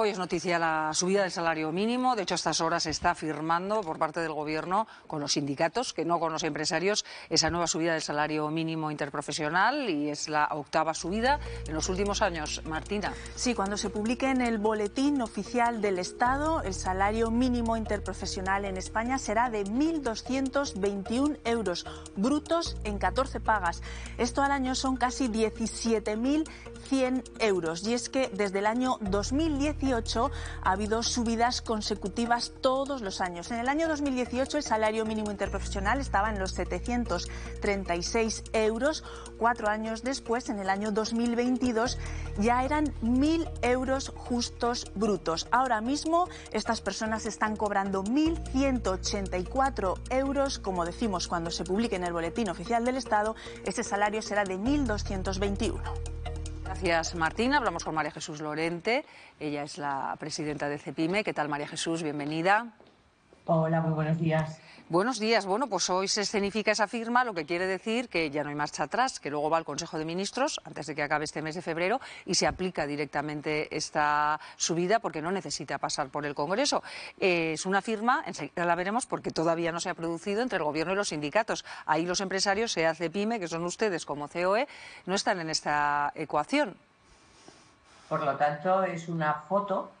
Hoy es noticia la subida del salario mínimo. De hecho, a estas horas se está firmando por parte del Gobierno con los sindicatos, que no con los empresarios, esa nueva subida del salario mínimo interprofesional, y es la octava subida en los últimos años. Martina. Sí, cuando se publique en el Boletín Oficial del Estado, el salario mínimo interprofesional en España será de 1.221 euros brutos en 14 pagas. Esto al año son casi 17.100 euros. Y es que desde el año 2018 ha habido subidas consecutivas todos los años. En el año 2018 el salario mínimo interprofesional estaba en los 736 euros. 4 años después, en el año 2022, ya eran 1.000 euros justos brutos. Ahora mismo estas personas están cobrando 1.184 euros. Como decimos, cuando se publique en el Boletín Oficial del Estado, ese salario será de 1.221. Gracias, Martina. Hablamos con María Jesús Lorente. Ella es la presidenta de CEPIME. ¿Qué tal, María Jesús? Bienvenida. Hola, muy buenos días. Buenos días. Bueno, pues hoy se escenifica esa firma, lo que quiere decir que ya no hay marcha atrás, que luego va al Consejo de Ministros antes de que acabe este mes de febrero y se aplica directamente esta subida porque no necesita pasar por el Congreso. Es una firma, enseguida la veremos, porque todavía no se ha producido entre el Gobierno y los sindicatos. Ahí los empresarios, sea CEPIME, que son ustedes, como COE, no están en esta ecuación. Por lo tanto, es una foto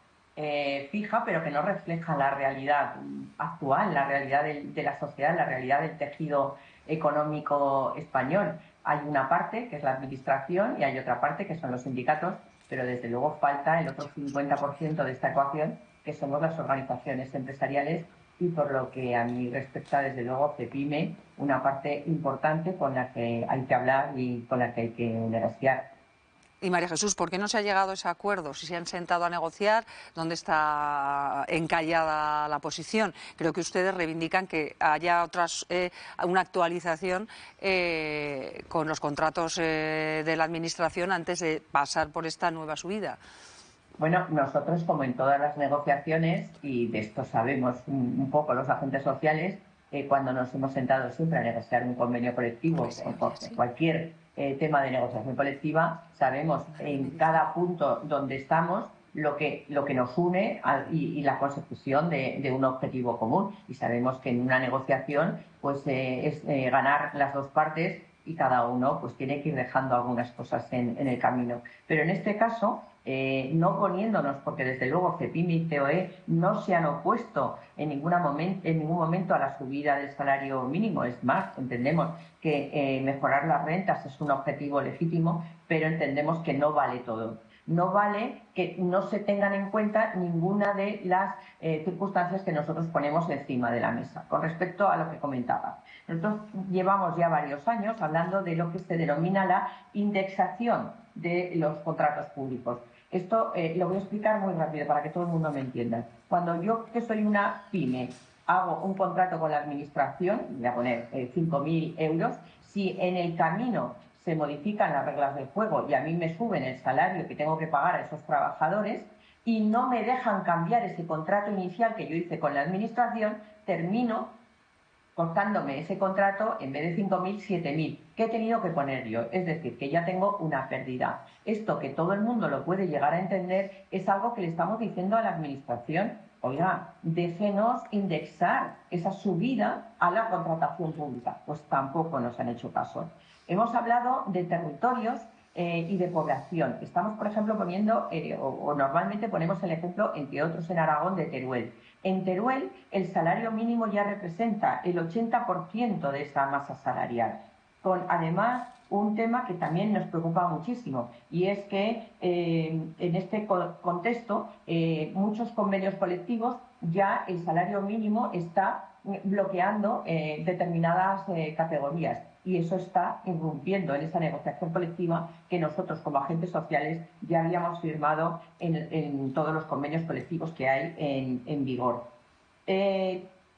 fija, pero que no refleja la realidad actual, la realidad de la sociedad, la realidad del tejido económico español. Hay una parte, que es la administración, y hay otra parte, que son los sindicatos, pero desde luego falta el otro 50% de esta ecuación, que somos las organizaciones empresariales, y por lo que a mí respecta, desde luego, CEPIME, una parte importante con la que hay que hablar y con la que hay que negociar. Y María Jesús, ¿por qué no se ha llegado a ese acuerdo? Si se han sentado a negociar, ¿dónde está encallada la posición? Creo que ustedes reivindican que haya una actualización con los contratos de la Administración antes de pasar por esta nueva subida. Bueno, nosotros, como en todas las negociaciones, y de esto sabemos un poco los agentes sociales, cuando nos hemos sentado siempre a negociar un convenio colectivo o cualquier tema de negociación colectiva, sabemos en cada punto donde estamos lo que nos une y la consecución de un objetivo común. Y sabemos que en una negociación pues es ganar las dos partes, y cada uno pues tiene que ir dejando algunas cosas en el camino. Pero en este caso, no poniéndonos, porque desde luego CEPIME y COE no se han opuesto en ningún momento a la subida del salario mínimo. Es más, entendemos que mejorar las rentas es un objetivo legítimo, pero entendemos que no vale todo. No vale que no se tengan en cuenta ninguna de las circunstancias que nosotros ponemos encima de la mesa. Con respecto a lo que comentaba, nosotros llevamos ya varios años hablando de lo que se denomina la indexación de los contratos públicos. Esto lo voy a explicar muy rápido para que todo el mundo me entienda. Cuando yo, que soy una pyme, hago un contrato con la Administración, voy a poner 5.000 euros, si en el camino se modifican las reglas del juego y a mí me suben el salario que tengo que pagar a esos trabajadores y no me dejan cambiar ese contrato inicial que yo hice con la Administración, termino costándome ese contrato, en vez de 5.000, 7.000. ¿Qué he tenido que poner yo? Es decir, que ya tengo una pérdida. Esto, que todo el mundo lo puede llegar a entender, es algo que le estamos diciendo a la Administración. Oiga, déjenos indexar esa subida a la contratación pública. Pues tampoco nos han hecho caso. Hemos hablado de territorios y de población. Estamos, por ejemplo, poniendo, o normalmente ponemos el ejemplo, entre otros en Aragón, de Teruel. En Teruel, el salario mínimo ya representa el 80% de esa masa salarial, con además un tema que también nos preocupa muchísimo, y es que en este contexto muchos convenios colectivos ya el salario mínimo está bloqueando determinadas categorías, y eso está irrumpiendo en esa negociación colectiva que nosotros, como agentes sociales, ya habíamos firmado en todos los convenios colectivos que hay en vigor.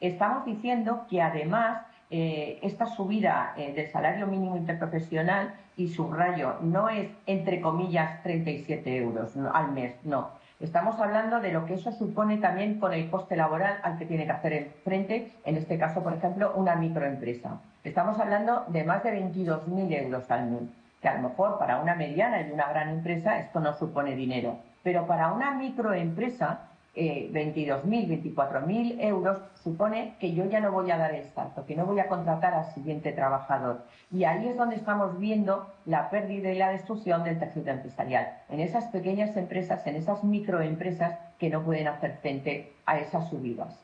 Estamos diciendo que además esta subida del salario mínimo interprofesional, y subrayo, no es entre comillas 37 euros al mes, no. Estamos hablando de lo que eso supone también con el coste laboral al que tiene que hacer frente, en este caso, por ejemplo, una microempresa. Estamos hablando de más de 22.000 euros al mes, que a lo mejor para una mediana y una gran empresa esto no supone dinero. Pero para una microempresa, 22.000, 24.000 euros supone que yo ya no voy a dar el salto, que no voy a contratar al siguiente trabajador. Y ahí es donde estamos viendo la pérdida y la destrucción del tejido empresarial. En esas pequeñas empresas, en esas microempresas que no pueden hacer frente a esas subidas.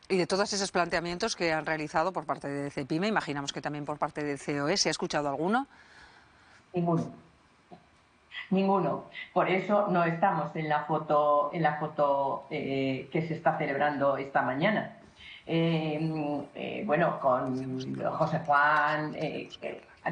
Y de todos esos planteamientos que han realizado por parte de CEPIME, imaginamos que también por parte del COE, ¿se ha escuchado alguno? Ninguno. Por eso no estamos en la foto que se está celebrando esta mañana. Bueno, con José Juan,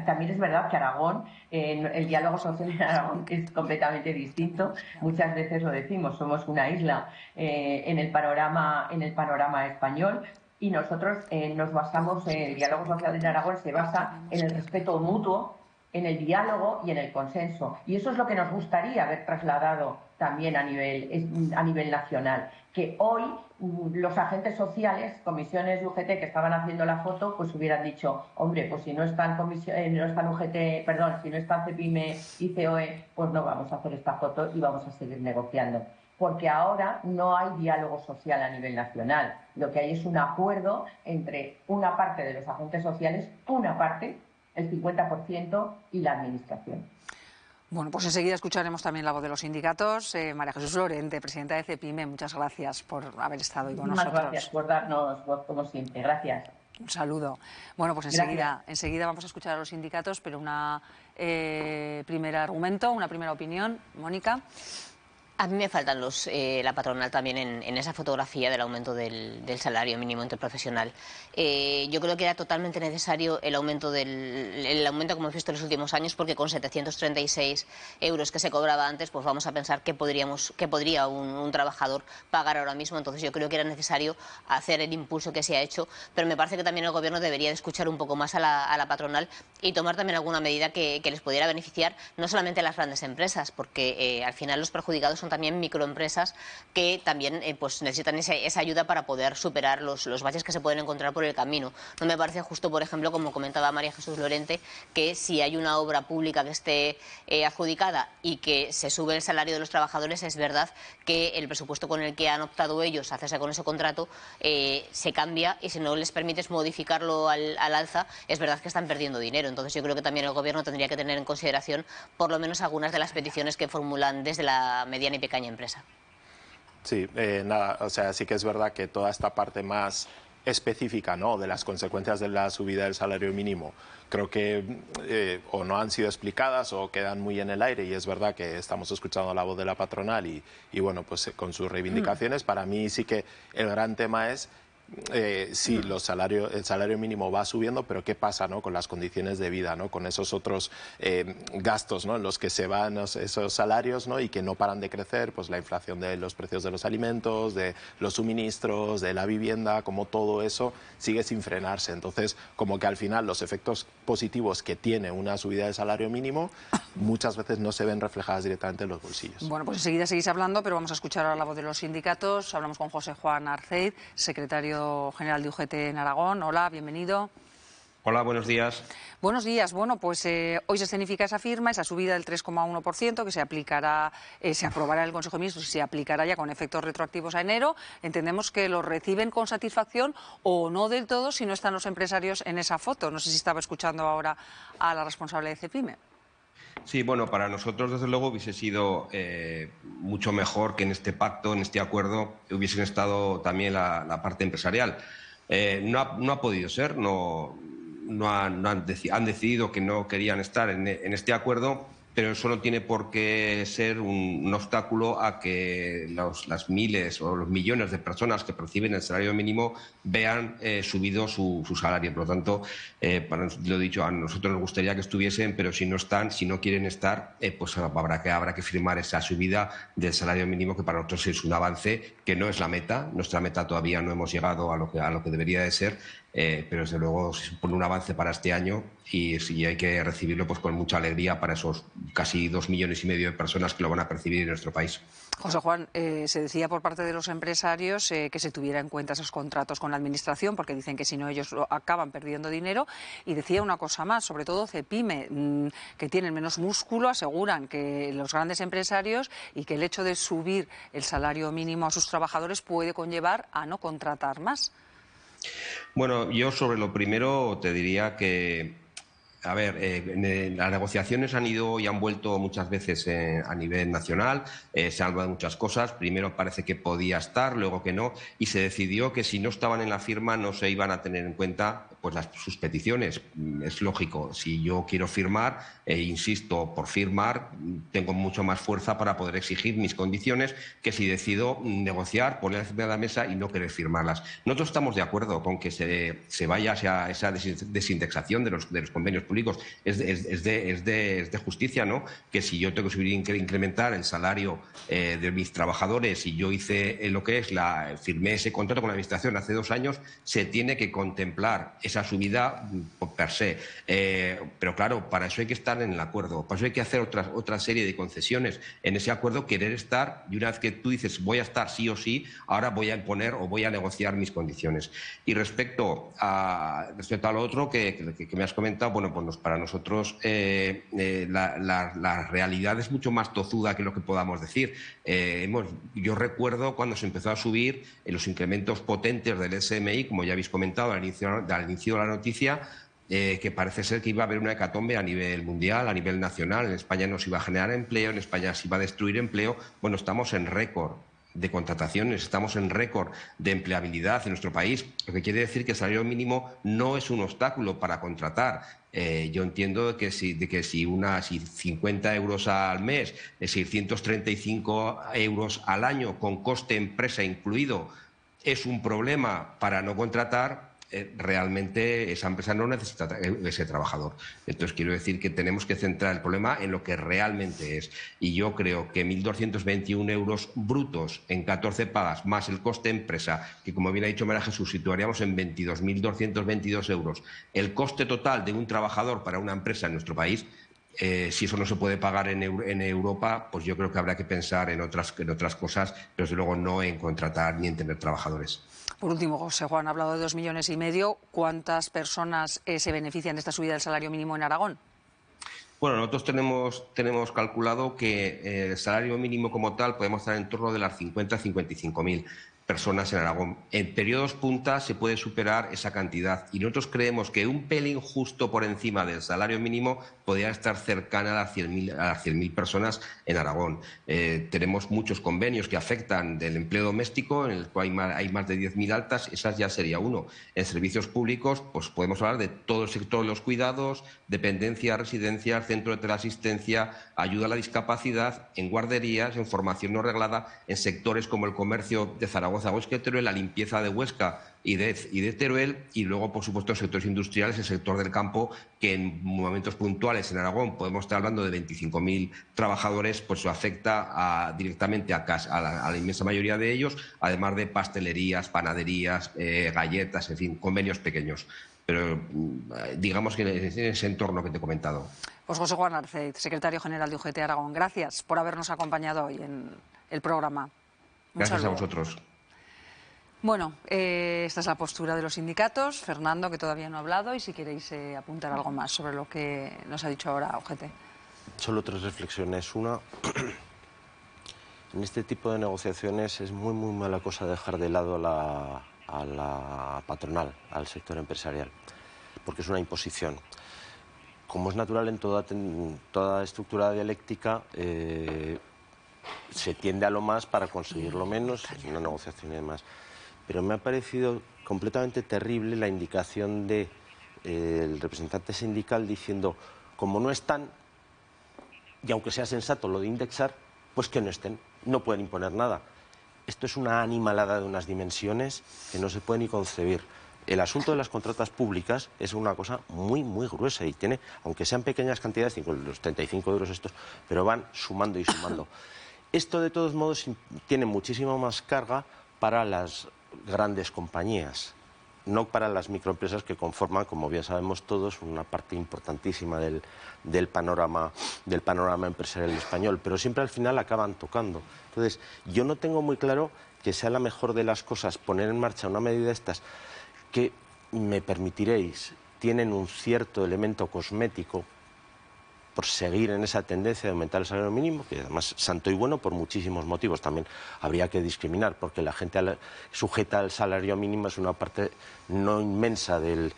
también es verdad que Aragón, el diálogo social en Aragón es completamente distinto. Muchas veces lo decimos, somos una isla en el panorama español. Y nosotros nos basamos, el diálogo social en Aragón se basa en el respeto mutuo, en el diálogo y en el consenso. Y eso es lo que nos gustaría haber trasladado también a nivel nacional. Que hoy los agentes sociales, comisiones de UGT que estaban haciendo la foto, pues hubieran dicho, hombre, pues si no están UGT, perdón, si no están CEPIME y COE, pues no vamos a hacer esta foto y vamos a seguir negociando. Porque ahora no hay diálogo social a nivel nacional. Lo que hay es un acuerdo entre una parte de los agentes sociales, una parte, el 50%, y la administración. Bueno, pues enseguida escucharemos también la voz de los sindicatos. María Jesús Lorente, presidenta de CEPIME, muchas gracias por haber estado hoy con nosotros. Muchas gracias por darnos voz como siempre. Gracias. Un saludo. Bueno, pues enseguida vamos a escuchar a los sindicatos, pero una primer argumento, una primera opinión. Mónica. A mí me faltan la patronal también en esa fotografía del aumento del salario mínimo interprofesional. Yo creo que era totalmente necesario el aumento como hemos visto en los últimos años, porque con 736 euros que se cobraba antes, pues vamos a pensar que podría un trabajador pagar ahora mismo. Entonces yo creo que era necesario hacer el impulso que se ha hecho, pero me parece que también el Gobierno debería de escuchar un poco más a la patronal y tomar también alguna medida que les pudiera beneficiar, no solamente a las grandes empresas, porque al final los perjudicados son también microempresas que también pues necesitan esa ayuda para poder superar los baches que se pueden encontrar por el camino. No me parece justo, por ejemplo, como comentaba María Jesús Lorente, que si hay una obra pública que esté adjudicada y que se sube el salario de los trabajadores, es verdad que el presupuesto con el que han optado ellos a hacerse con ese contrato se cambia, y si no les permites modificarlo al alza, es verdad que están perdiendo dinero. Entonces yo creo que también el Gobierno tendría que tener en consideración por lo menos algunas de las peticiones que formulan desde la mediana y pequeña empresa. Sí, nada, o sea, sí que es verdad que toda esta parte más específica, ¿no?, de las consecuencias de la subida del salario mínimo, creo que o no han sido explicadas o quedan muy en el aire, y es verdad que estamos escuchando la voz de la patronal y bueno, pues con sus reivindicaciones. Para mí sí que el gran tema es sí, el salario mínimo va subiendo, pero ¿qué pasa, ¿no?, con las condiciones de vida, ¿no?, con esos otros gastos, ¿no?, en los que se van esos salarios, ¿no?, y que no paran de crecer? Pues la inflación de los precios de los alimentos, de los suministros, de la vivienda, como todo eso sigue sin frenarse. Entonces, como que al final los efectos positivos que tiene una subida del salario mínimo muchas veces no se ven reflejadas directamente en los bolsillos. Bueno, pues enseguida seguís hablando, pero vamos a escuchar ahora la voz de los sindicatos. Hablamos con José Juan Arceid, secretario general de UGT en Aragón. Hola, bienvenido. Hola, buenos días. Buenos días. Bueno, pues hoy se escenifica esa firma, esa subida del 3,1% que se aplicará, se aprobará en el Consejo de Ministros y se aplicará ya con efectos retroactivos a enero. Entendemos que lo reciben con satisfacción, o no del todo si no están los empresarios en esa foto. No sé si estaba escuchando ahora a la responsable de CEPIME. Sí, bueno, para nosotros desde luego hubiese sido mucho mejor que en este pacto, en este acuerdo, hubiesen estado también la parte empresarial. No ha podido ser, han decidido que no querían estar en este acuerdo, pero eso no tiene por qué ser un obstáculo a que las miles o los millones de personas que perciben el salario mínimo vean subido su salario. Por lo tanto, lo dicho, a nosotros nos gustaría que estuviesen, pero si no están, si no quieren estar, pues habrá que firmar esa subida del salario mínimo, que para nosotros es un avance, que no es la meta. Nuestra meta todavía no hemos llegado a lo que debería de ser, pero desde luego supone un avance para este año, y hay que recibirlo pues con mucha alegría para esos casi 2,5 millones de personas que lo van a percibir en nuestro país. José Juan, se decía por parte de los empresarios que se tuviera en cuenta esos contratos con la Administración, porque dicen que si no ellos acaban perdiendo dinero. Y decía una cosa más, sobre todo CEPIME, que tienen menos músculo, aseguran que los grandes empresarios y que el hecho de subir el salario mínimo a sus trabajadores puede conllevar a no contratar más. Bueno, yo sobre lo primero te diría que, a ver, las negociaciones han ido y han vuelto muchas veces a nivel nacional, se han hablado de muchas cosas, primero parece que podía estar, luego que no, y se decidió que si no estaban en la firma no se iban a tener en cuenta pues sus peticiones. Es lógico, si yo quiero firmar, insisto, por firmar, tengo mucho más fuerza para poder exigir mis condiciones que si decido negociar, poner encima de la mesa y no querer firmarlas. Nosotros estamos de acuerdo con que se vaya hacia esa desindexación de los convenios públicos. Es de justicia, ¿no?, que si yo tengo que subir incrementar el salario de mis trabajadores y yo hice lo que es firmé ese contrato con la Administración hace 2 años, se tiene que contemplar esa subida per se. Pero claro, para eso hay que estar en el acuerdo, para eso hay que hacer otra serie de concesiones en ese acuerdo, querer estar, y una vez que tú dices voy a estar sí o sí, ahora voy a imponer o voy a negociar mis condiciones. Y respecto a lo otro que me has comentado, bueno, pues para nosotros la realidad es mucho más tozuda que lo que podamos decir. Yo recuerdo cuando se empezó a subir los incrementos potentes del SMI, como ya habéis comentado al inicio de la noticia, que parece ser que iba a haber una hecatombe a nivel mundial, a nivel nacional. En España no se iba a generar empleo, en España se iba a destruir empleo. Bueno, estamos en récord de contrataciones, estamos en récord de empleabilidad en nuestro país, lo que quiere decir que el salario mínimo no es un obstáculo para contratar. Yo entiendo que si 50 euros al mes, 635 euros al año con coste empresa incluido es un problema para no contratar, realmente esa empresa no necesita ese trabajador. Entonces quiero decir que tenemos que centrar el problema en lo que realmente es. Y yo creo que 1.221 euros brutos en 14 pagas más el coste empresa, que como bien ha dicho María Jesús, situaríamos en 22.222 euros, el coste total de un trabajador para una empresa en nuestro país. Si eso no se puede pagar en Europa, pues yo creo que habrá que pensar en otras cosas, pero desde luego no en contratar ni en tener trabajadores. Por último, José Juan, ha hablado de 2,5 millones. ¿Cuántas personas se benefician de esta subida del salario mínimo en Aragón? Bueno, nosotros tenemos calculado que el salario mínimo como tal podemos estar en torno de las 50 a 55.000 personas en Aragón. En periodos punta se puede superar esa cantidad y nosotros creemos que un pelín justo por encima del salario mínimo podría estar cercana a las 100.000 personas en Aragón. Tenemos muchos convenios que afectan del empleo doméstico, en el cual hay más de 10.000 altas, esas ya sería uno. En servicios públicos, pues podemos hablar de todo el sector de los cuidados, dependencias, residencias, centro de teleasistencia, ayuda a la discapacidad, en guarderías, en formación no reglada, en sectores como el comercio de Zaragoza, Huesca y Teruel, la limpieza de Huesca y de Teruel, y luego, por supuesto, en sectores industriales, el sector del campo, que en momentos puntuales en Aragón podemos estar hablando de 25.000 trabajadores, pues eso afecta directamente a la inmensa mayoría de ellos, además de pastelerías, panaderías, galletas, en fin, convenios pequeños. Pero digamos que en ese entorno que te he comentado. Pues José Juan Arceiz, secretario general de UGT Aragón, gracias por habernos acompañado hoy en el programa. Gracias a vosotros. Bueno, esta es la postura de los sindicatos. Fernando, que todavía no ha hablado, y si queréis apuntar algo más sobre lo que nos ha dicho ahora UGT. Solo 3 reflexiones. Una, en este tipo de negociaciones es muy mala cosa dejar de lado a la patronal, al sector empresarial, porque es una imposición. Como es natural en toda estructura dialéctica, se tiende a lo más para conseguir lo menos, es una negociación y demás. Pero me ha parecido completamente terrible la indicación del representante sindical diciendo, como no están, y aunque sea sensato lo de indexar, pues que no estén, no pueden imponer nada. Esto es una animalada de unas dimensiones que no se puede ni concebir. El asunto de las contratas públicas es una cosa muy gruesa y tiene, aunque sean pequeñas cantidades, los 35 euros estos, pero van sumando y sumando. Esto, de todos modos, tiene muchísima más carga para las grandes compañías, no para las microempresas que conforman, como bien sabemos todos, una parte importantísima del panorama empresarial español, pero siempre al final acaban tocando. Entonces, yo no tengo muy claro que sea la mejor de las cosas poner en marcha una medida de estas que, me permitiréis, tienen un cierto elemento cosmético por seguir en esa tendencia de aumentar el salario mínimo, que además santo y bueno por muchísimos motivos. También habría que discriminar, porque la gente sujeta al salario mínimo es una parte no inmensa de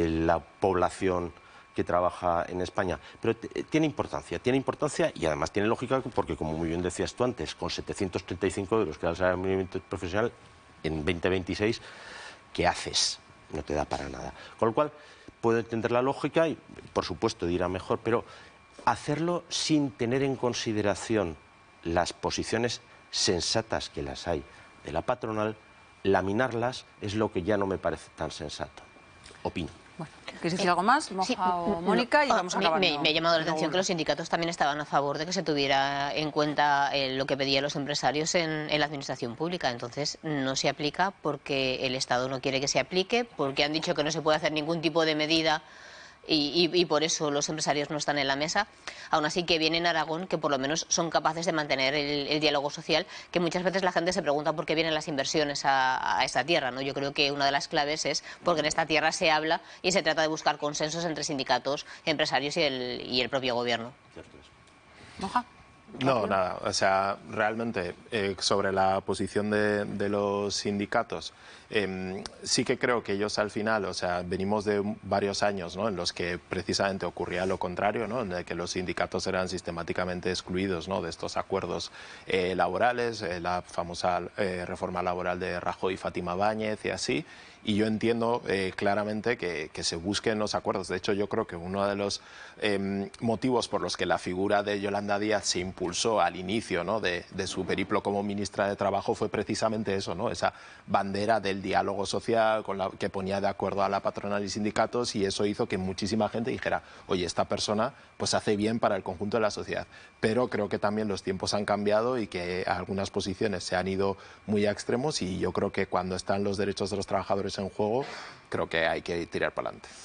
la población que trabaja en España. Pero tiene importancia y además tiene lógica porque, como muy bien decías tú antes, con 735 euros que da el salario mínimo profesional en 2026, ¿qué haces? No te da para nada. Con lo cual, puedo entender la lógica y, por supuesto, dirá mejor, pero hacerlo sin tener en consideración las posiciones sensatas que las hay de la patronal, laminarlas es lo que ya no me parece tan sensato. Opino. Bueno, ¿quieres decir algo más, Moja o Mónica? Y vamos a acabar. Me ha llamado la atención que los sindicatos también estaban a favor de que se tuviera en cuenta lo que pedían los empresarios en la administración pública. Entonces, no se aplica porque el Estado no quiere que se aplique, porque han dicho que no se puede hacer ningún tipo de medida y por eso los empresarios no están en la mesa. Aún así, que viene en Aragón, que por lo menos son capaces de mantener el diálogo social, que muchas veces la gente se pregunta por qué vienen las inversiones a esta tierra, ¿no? Yo creo que una de las claves es porque en esta tierra se habla y se trata de buscar consensos entre sindicatos, empresarios y el propio gobierno. ¿Moja? No, nada. O sea, realmente sobre la posición de los sindicatos, sí que creo que ellos al final, o sea, venimos de varios años, ¿no?, en los que precisamente ocurría lo contrario, ¿no?, en el que los sindicatos eran sistemáticamente excluidos, ¿no?, de estos acuerdos laborales, la famosa reforma laboral de Rajoy y Fátima Báñez y así. Y yo entiendo claramente que se busquen los acuerdos. De hecho, yo creo que uno de los motivos por los que la figura de Yolanda Díaz se impulsó al inicio, ¿no?, de su periplo como ministra de Trabajo fue precisamente eso, ¿no?, esa bandera del diálogo social que ponía de acuerdo a la patronal y sindicatos, y eso hizo que muchísima gente dijera, oye, esta persona pues hace bien para el conjunto de la sociedad. Pero creo que también los tiempos han cambiado y que algunas posiciones se han ido muy a extremos, y yo creo que cuando están los derechos de los trabajadores en juego, creo que hay que tirar para adelante.